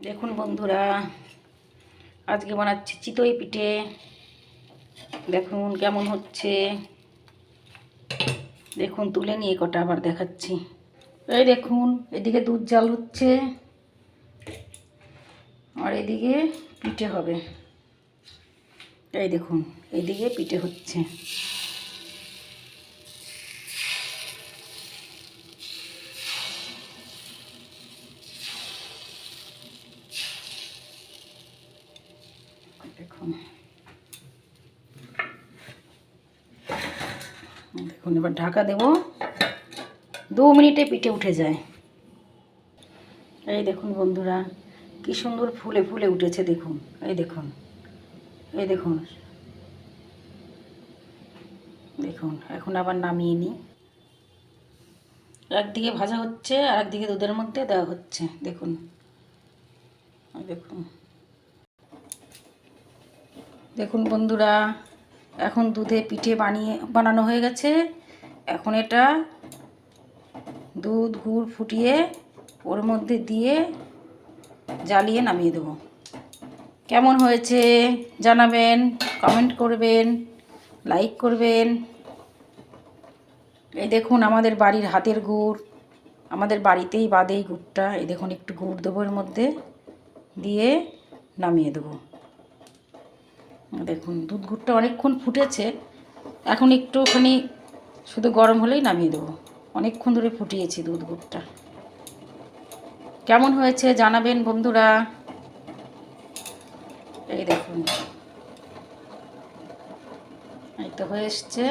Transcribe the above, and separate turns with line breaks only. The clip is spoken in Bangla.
দেখুন বন্ধুরা, আজকে বানাচ্ছি চিতই পিঠে। দেখুন কেমন হচ্ছে, দেখুন তুলে নিয়ে কটা আবার দেখাচ্ছি। এই দেখুন, এদিকে দুধ জাল হচ্ছে আর এদিকে পিঠে হবে। এই দেখুন, এদিকে পিঠে হচ্ছে। দেখুন দেখুন এবার ঢাকা দেব, 2 মিনিটে পিঠে উঠে যায়। এই দেখুন বন্ধুরা, কি সুন্দর ফুলে ফুলে উঠেছে। দেখুন, এই দেখুন, এই দেখুন, দেখুন এখন আবার নামিয়ে নিই। একদিকে ভাজা হচ্ছে আর একদিকে দুধের মধ্যে দেওয়া হচ্ছে। দেখুন, দেখুন, দেখুন বন্ধুরা, এখন দুধে পিঠে বানানো হয়ে গেছে। এখন এটা দুধ গুড় ফুটিয়ে ওর মধ্যে দিয়ে জ্বালিয়ে নামিয়ে দেবো। কেমন হয়েছে জানাবেন, কমেন্ট করবেন, লাইক করবেন। এই দেখুন আমাদের বাড়ির হাতের গুড়, আমাদের বাড়িতেই বাদে এই গুড়টা। এই দেখুন, একটু গুড় দেবো এর মধ্যে, দিয়ে নামিয়ে দেবো। দেখুন দুধ গুড়টা অনেকক্ষণ ফুটেছে, এখন একটুখানি শুধু গরম হলেই নামিয়ে দেবো। অনেকক্ষণ ধরে ফুটিয়েছি দুধ গুড়টা। কেমন হয়েছে জানাবেন বন্ধুরা। এই দেখুন, এই তো হয়ে এসছে।